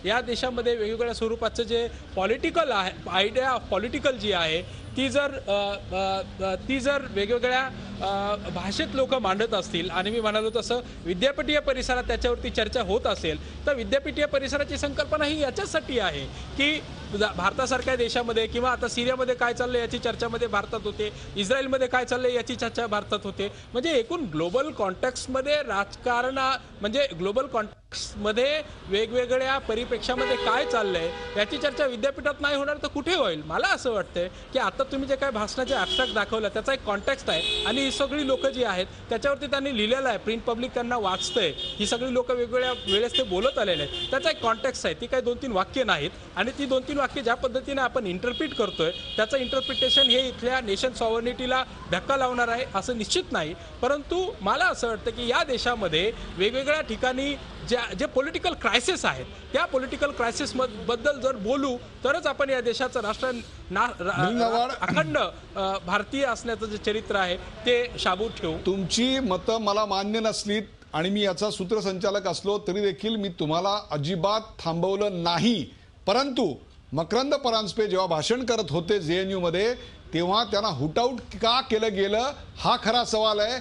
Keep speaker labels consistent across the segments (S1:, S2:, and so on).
S1: या देशामध्ये वेगवेगळ्या स्वरूपाचं जे पॉलिटिकल आहे, आयडिया ऑफ पॉलिटिकल जी आहे ती जर वेगवेगळ्या भाषेत लोक मांडत असतील आणि मी म्हणालो तसं विद्यापीठीय परिसरात त्याच्यावरती चर्चा होत असेल तर विद्यापीठीय परिसराची संकल्पना ही याच्यासाठी आहे की भारतासारख्या देशामध्ये किंवा आता सिरियामध्ये काय चाललंय याची चर्चामध्ये भारतात होते, इस्रायलमध्ये काय चाललंय याची चर्चा भारतात होते. म्हणजे एकूण ग्लोबल कॉन्टेक्स्टमध्ये राजकारण म्हणजे ग्लोबल कॉन्टेक्स्टमध्ये वेगवेगळ्या परिप्रेक्षामध्ये काय चाललंय याची चर्चा विद्यापीठात नाही होणार तर कुठे होईल. मला असं वाटतंय की आता तुम्ही जे काय भाषणाचे ॲब्स्ट्रॅक्ट दाखवलं त्याचा एक कॉन्टेक्स्ट आहे आणि ही सगळी लोक जी आहेत त्याच्यावरती त्यांनी लिहिलेलं आहे, प्रिंट पब्लिक त्यांना वाचतंय, ही सगळी लोक वेगवेगळ्या वेळेस ते बोलत आलेले आहेत. त्याचा एक कॉन्टेक्स्ट आहे, ती काही 2-3 वाक्य नाहीत आणि ती 2-3 वाक्य ज्या पद्धतीने आपण इंटरप्रिट करतोय त्याचं इंटरप्रिटेशन हे इथल्या नेशन सॉव्हर्निटीला धक्का लावणार आहे असं निश्चित नाही. परंतु मला असं वाटतं की या देशामध्ये वेगवेगळ्या ठिकाणी जे पॉलिटिकल क्रायसिस आहेत त्या पॉलिटिकल क्रायसिस बद्दल जर बोलू तरच आपण या देशाचं अखंड भारतीय असण्याचं जे चरित्र आहे ते शाबूत ठेवू.
S2: तुमची मतं मला मान्य नसली आणि मी याचा सूत्रसंचालक असलो तरी देखील मी तुम्हाला अजिबात थांबवलं नाही. परंतु मकरंद परांजपे जेव्हा भाषण करत होते JNU मध्ये तेव्हा त्यांना हुटआउट का केलं गेलं हा खरा सवाल आहे.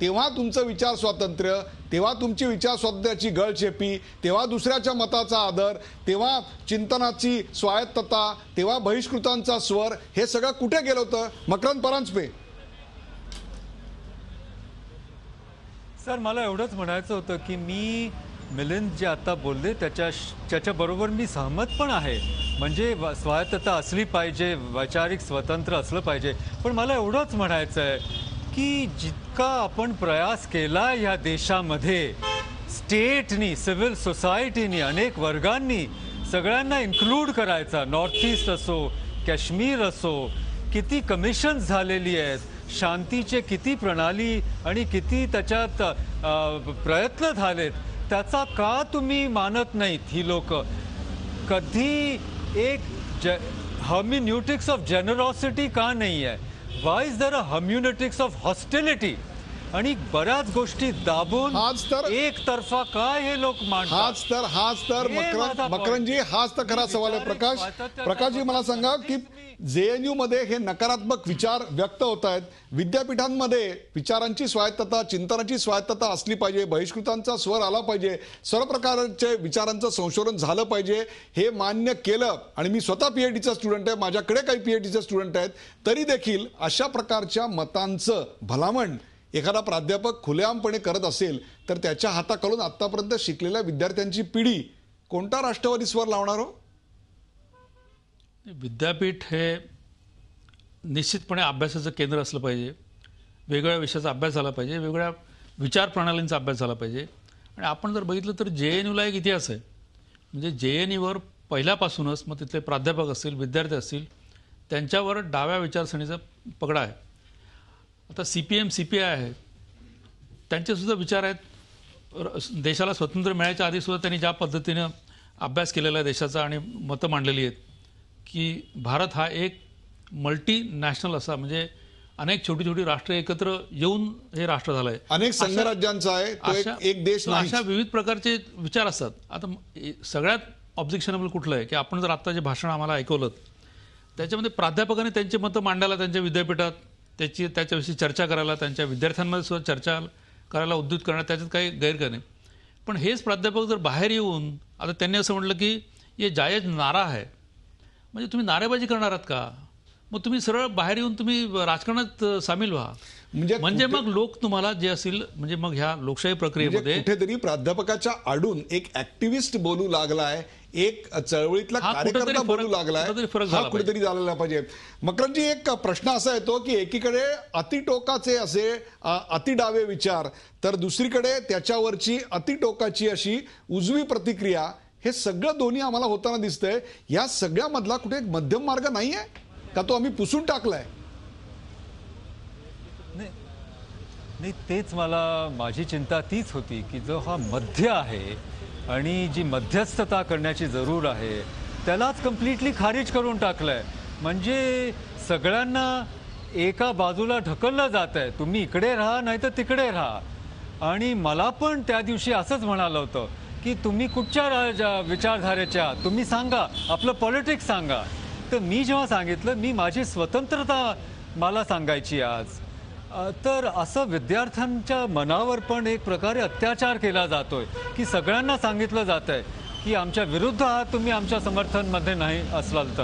S2: तेव्हा तुमचं विचार स्वातंत्र्य, तेव्हा तुमची विचार स्वातंत्र्याची गळचेपी, तेव्हा दुसऱ्याच्या मताचा आदर, तेव्हा चिंतनाची स्वायत्तता, तेव्हा बहिष्कृतांचा स्वर, हे सगळं कुठे गेलं होतं मकरंद परांजपे?
S3: सर मला एवढंच म्हणायचं होतं की मी मिलिंद जे आता बोलले त्याच्याबरोबर मी सहमत पण आहे. म्हणजे स्वायत्तता असली पाहिजे, वैचारिक स्वतंत्र असलं पाहिजे. पण मला एवढंच म्हणायचं आहे की जितका आपण प्रयास केला या देशामध्ये स्टेटनी, सिव्हिल सोसायटीनी, अनेक वर्गांनी सगळ्यांना इन्क्लूड करायचा, नॉर्थ ईस्ट असो, काश्मीर असो, किती कमिशन्स झालेली आहेत, शांतीचे किती प्रणाली आणि किती त्याच्यात प्रयत्न झालेत, त्याचा का तुम्ही मानत नाहीत? ही लोक कधी एक हर्मेन्यूटिक्स ऑफ जेनरॉसिटी का नाही आहे? Why is there a hermeneutics of hostility? आणि बऱ्याच गोष्टी दाबून एकतर्फा काय हे लोक मांडतात?
S2: हाच तर मकरंदजी हाच तर खरा सवाल आहे. प्रकाशजी मला सांगा की JNU मध्ये हे नकारात्मक विचार व्यक्त होत आहेत. विद्यापीठांमध्ये विचारांची स्वायत्तता, चिंतनाची स्वायत्तता असली पाहिजे, बहिष्कृतांचा स्वर आला पाहिजे, सर्व प्रकारचे विचारांचं संशोधन झालं पाहिजे, हे मान्य केलं. आणि मी स्वतः PhDचा स्टुडंट आहे, माझ्याकडे काही PhDचे स्टुडंट आहेत, तरी देखील अशा प्रकारच्या मतांचं भलामण एखादा प्राध्यापक खुलेआमपणे करत असेल तर त्याच्या हाताखालून आतापर्यंत शिकलेल्या विद्यार्थ्यांची पिढी कोणता राष्ट्रवादी स्वर लावणार हो?
S4: विद्यापीठ हे निश्चितपणे अभ्यासाचं केंद्र असलं पाहिजे. वेगवेगळ्या विषयाचा अभ्यास झाला पाहिजे, वेगवेगळ्या विचार प्रणालींचा अभ्यास झाला पाहिजे. आणि आपण जर बघितलं तर JNUला एक इतिहास आहे. म्हणजे JNUवर पहिल्यापासूनच मग तिथले प्राध्यापक असतील, विद्यार्थी असतील, त्यांच्यावर डाव्या विचारसरणीचा पगडा आहे. आता CPM CPI आहे, त्यांचेसुद्धा विचार आहेत. देशाला स्वातंत्र्य मिळायच्या आधीसुद्धा त्यांनी ज्या पद्धतीनं अभ्यास केलेला आहे देशाचा आणि मतं मांडलेली आहेत की भारत हा एक मल्टीनॅशनल असा, म्हणजे अनेक छोटी छोटी राष्ट्र एकत्र येऊन हे राष्ट्र झालंय,
S2: अनेक संघराज्यांचा आहे, तो एक देश नाही.
S4: अशा विविध प्रकारचे विचार असतात. आता सगळ्यात ऑब्जेक्शनेबल कुठलं आहे की आपण जर आता जे भाषण आम्हाला ऐकवलं त्याच्यामध्ये प्राध्यापकांनी त्यांची मतं मांडायला त्यांच्या विद्यापीठात त्याच्याविषयी चर्चा करायला, त्यांच्या विद्यार्थ्यांमध्ये सुद्धा चर्चा करायला उद्युत करण्यात त्याच्यात काही गैर नाही. पण हेच प्राध्यापक जर बाहेर येऊन आता त्यांनी असं म्हटलं की हे जायज नारा आहे, म्हणजे तुम्ही नारेबाजी करणार आहात का? मग तुम्ही सरळ बाहेर येऊन तुम्ही राजकारणात सामील व्हा. म्हणजे मग लोक तुम्हाला जे असेल, म्हणजे मग ह्या लोकशाही प्रक्रियेमध्ये
S2: कुठेतरी प्राध्यापकाच्या आडून एक ऍक्टिव्हिस्ट बोलू लागलाय, एक चळवळीतला कार्यकर्ता बोलू लागलाय, हा कुठेतरी झालेला पाहिजे. मकरंदजी, एक प्रश्न असा येतो की एकीकडे अतिटोकाचे असे अतिडावे विचार, तर दुसरीकडे त्याच्यावरची अतिटोकाची अशी उजवी प्रतिक्रिया, हे सगळं दोन्ही आम्हाला होताना दिसतंय. या सगळ्यामधला कुठे एक मध्यम मार्ग नाहीये का? तो आम्ही पुसून टाकलाय?
S3: नाही, तेच माझी चिंता तीच होती की जो हा मध्य आहे आणि जी मध्यस्थता करण्याची जरूर आहे त्यालाच कम्प्लिटली खारिज करून टाकलंय. म्हणजे सगळ्यांना एका बाजूला ढकललं जात आहे, तुम्ही इकडे राहा नाही तर तिकडे राहा. आणि मला पण त्या दिवशी असंच म्हणालं होतं की तुम्ही कुठच्या विचारधारेचे आहात, तुम्ही सांगा, आपलं पॉलिटिक्स सांगा. तर मी जेव्हा सांगितलं मी माझी स्वतंत्रता मला सांगायची आज, तर असं विद्यार्थ्यांच्या मनावर पण एक प्रकारे अत्याचार केला जातोय की सगळ्यांना सांगितलं जात आहे की आमच्या विरुद्ध आहात तुम्ही, आमच्या समर्थनमध्ये नाही असलाल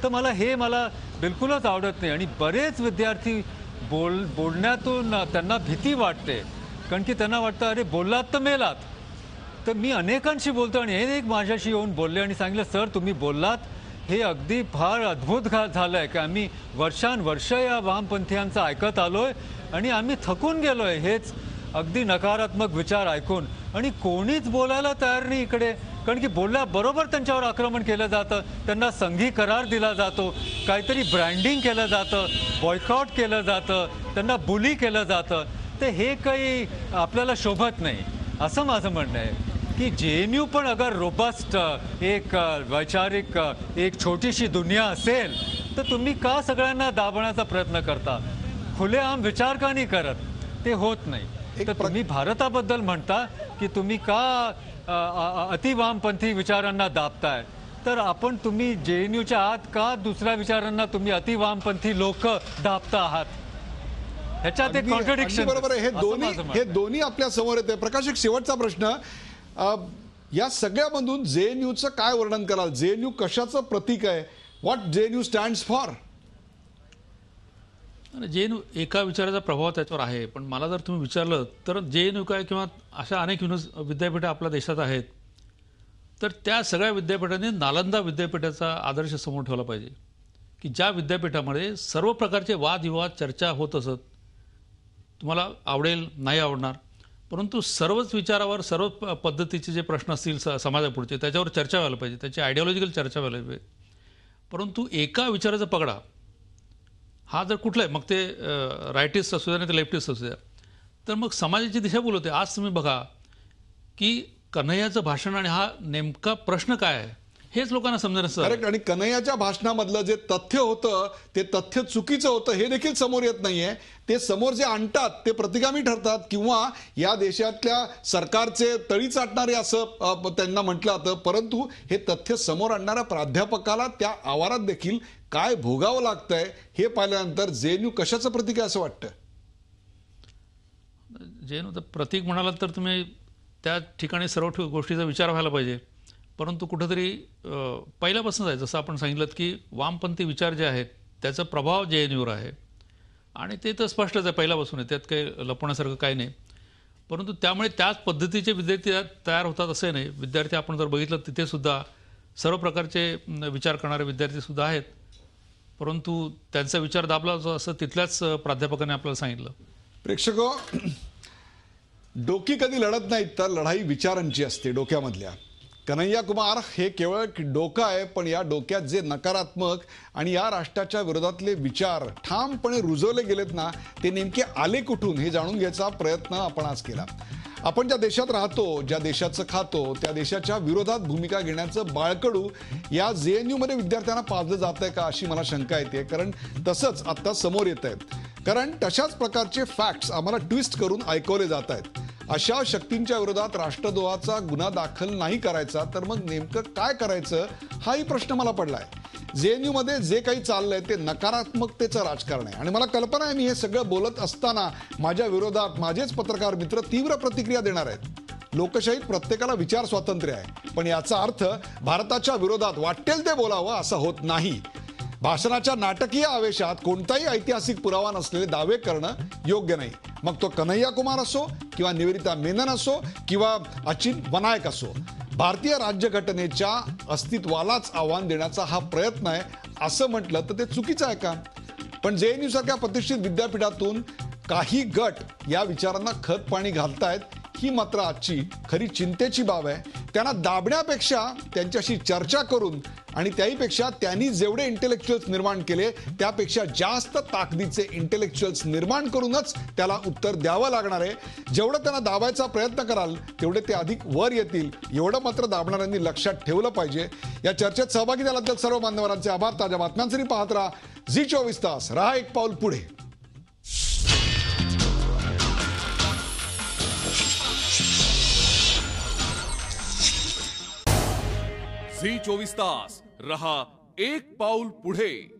S3: तर मला बिलकुलच आवडत नाही. आणि बरेच विद्यार्थी बोलण्यातून त्यांना भीती वाटते, कारण की त्यांना वाटतं अरे बोललात तर मेलात. तर मी अनेकांशी बोलतो आणि हे एक माझ्याशी येऊन बोलले आणि सांगितलं सर तुम्ही बोललात हे अगदी फार अद्भुत झालं आहे की आम्ही वर्षानुवर्ष या वामपंथीयांचं ऐकत आलोय आणि आम्ही थकून गेलोय हेच अगदी नकारात्मक विचार ऐकून, आणि कोणीच बोलायला तयार नाही इकडे. कारण की बोलल्याबरोबर त्यांच्यावर आक्रमण केलं जातं, त्यांना संघी करार दिला जातो, काहीतरी ब्रँडिंग केलं जातं, बॉयकॉट केलं जातं, त्यांना बुली केलं जातं. तर हे काही आपल्याला शोभत नाही असं माझं म्हणणं आहे की JNU पण अगर रोबस्ट एक वैचारिक एक छोटीशी दुनिया असेल तर तुम्ही का सगळ्यांना दाबण्याचा प्रयत्न करता, खुलेआम विचार का नाही करत, ते होत नाही. तर तुम्ही भारताबद्दल म्हणता की तुम्ही का अतिवामपंथी विचारांना दाबताय, तर आपण तुम्ही JNUच्या आत का दुसऱ्या विचारांना तुम्ही अतिवामपंथी लोक दाबता आहात, ह्याच्यात एक कॉन्ट्रडिक्शन
S2: बरोबर आहे. हे दोन्ही आपल्या समोर येते. प्रकाश, एक शेवटचा प्रश्न, या सगळ्यामधून JNUचं काय वर्णन कराल? JNU कशाचं प्रतीक आहे? What JNU stands for?
S4: JNU एका विचाराचा प्रभाव त्याच्यावर आहे, पण मला जर तुम्ही विचारलं तर JNU काय किंवा अशा अनेक विद्यापीठं आपल्या देशात आहेत, तर त्या सगळ्या विद्यापीठांनी नालंदा विद्यापीठाचा आदर्श समोर ठेवला पाहिजे की ज्या विद्यापीठामध्ये सर्व प्रकारचे वादविवाद चर्चा होत असत. तुम्हाला आवडेल नाही आवडणार, परंतु सर्वच विचारावर सर्व पद्धतीचे जे प्रश्न असतील समाजापुढचे त्याच्यावर चर्चा व्हायला पाहिजे, त्याची आयडिओलॉजिकल चर्चा व्हायला पाहिजे. परंतु एका विचाराचा पगडा हा जर कुठला आहे, मग ते रायटिस्ट असू द्या नाही तर लेफ्टिस्ट असू द्या, तर मग समाजाची दिशा बोलवते. आज तुम्ही बघा की कन्हैयाचं भाषण आणि हा नेमका प्रश्न काय आहे हेच लोकांना समजणं नसतं.
S2: करेक्ट. आणि कन्हैयाच्या भाषणामधलं जे तथ्य होतं ते तथ्य चुकीचं होतं हे देखील समोर येत नाहीये. ते समोर जे आणतात ते प्रतिगामी ठरतात किंवा या देशातल्या सरकारचे तळी चाटणारे असं त्यांना म्हटलं जातं. परंतु हे तथ्य समोर आणणाऱ्या प्राध्यापकाला त्या आवारात देखील काय भोगावं लागतंय हे पाहिल्यानंतर JNU कशाचं प्रतीक आहे असं वाटतं?
S4: JNU तर प्रतीक म्हणालात तर तुम्ही त्या ठिकाणी सर्व गोष्टीचा विचार व्हायला पाहिजे. परंतु कुठंतरी पहिल्यापासूनच आहे, जसं आपण सांगितलं की वामपंथी विचार जे आहेत त्याचा प्रभाव JNUवर आहे आणि ते तर स्पष्टच आहे पहिल्यापासून आहे, त्यात काही लपवण्यासारखं काही नाही. परंतु त्यामुळे त्याच पद्धतीचे विद्यार्थी तयार होतात असे नाही. विद्यार्थी आपण जर बघितलं तिथे सुद्धा सर्व प्रकारचे विचार करणारे विद्यार्थी सुद्धा आहेत, परंतु त्यांचा विचार दाबला असं तिथल्याच प्राध्यापकाने आपल्याला सांगितलं.
S2: प्रेक्षको, डोकी कधी लढत नाहीत तर लढाई विचारांची असते डोक्यामधल्या. कन्हैया कुमार हे केवळ डोकं आहे, पण या डोक्यात जे नकारात्मक आणि या राष्ट्राच्या विरोधातले विचार ठामपणे रुजवले गेलेत ना, ते नेमके आले कुठून हे जाणून घ्यायचा प्रयत्न आपण आज केला. आपण ज्या देशात राहतो, ज्या देशाचं खातो, त्या देशाच्या विरोधात भूमिका घेण्याचं बाळकडू या JNU मध्ये विद्यार्थ्यांना पाजलं जात आहे का अशी मला शंका येते. कारण तसंच आता समोर येत आहे. कारण तशाच प्रकारचे फॅक्ट्स आम्हाला ट्विस्ट करून ऐकवले जात आहेत. अशा शक्तींच्या विरोधात राष्ट्रद्रोहाचा गुन्हा दाखल नाही करायचा तर मग नेमकं काय करायचं हाही प्रश्न मला पडलाय. JNU मध्ये जे काही चाललंय ते नकारात्मकतेचं राजकारण आहे आणि मला कल्पना आहे मी हे सगळं बोलत असताना माझ्या विरोधात माझेच पत्रकार मित्र तीव्र प्रतिक्रिया देणार आहेत. लोकशाहीत प्रत्येकाला विचार स्वातंत्र्य आहे, पण याचा अर्थ भारताच्या विरोधात वाटेल ते बोलावं असं होत नाही. भाषणाच्या नाटकीय आवेशात कोणताही ऐतिहासिक पुरावा नसलेले दावे करणं योग्य नाही. मग तो कन्हैया कुमार असो किंवा निवेदिता मेनन असो किंवा अचिंत बनायक असो, भारतीय राज्यघटनेच्या अस्तित्वालाच आव्हान देण्याचा हा प्रयत्न आहे असं म्हटलं तर ते चुकीचं आहे का? पण JNU सारख्या प्रतिष्ठित विद्यापीठातून काही गट या विचारांना खत पाणी घालतायत ही मात्र आजची खरी चिंतेची बाब आहे. त्यांना दाबण्यापेक्षा त्यांच्याशी चर्चा करून आणि त्याहीपेक्षा त्यांनी जेवढे इंटेलेक्च्युअल्स निर्माण केले त्यापेक्षा जास्त ताकदीचे इंटेलेक्च्युअल्स निर्माण करूनच त्याला उत्तर द्यावं लागणार आहे. जेवढं त्यांना दाबायचा प्रयत्न कराल तेवढे ते अधिक वर येतील एवढं मात्र दाबणाऱ्यांनी लक्षात ठेवलं पाहिजे. या चर्चेत सहभागी झाल्याबद्दल सर्व मान्यवरांचे आभार. ताज्या बातम्यांसाठी पाहत राहा झी 24 तास. रहा एक पाऊल पुढे.
S5: झी 24 तास रहा एक पाऊल पुढे.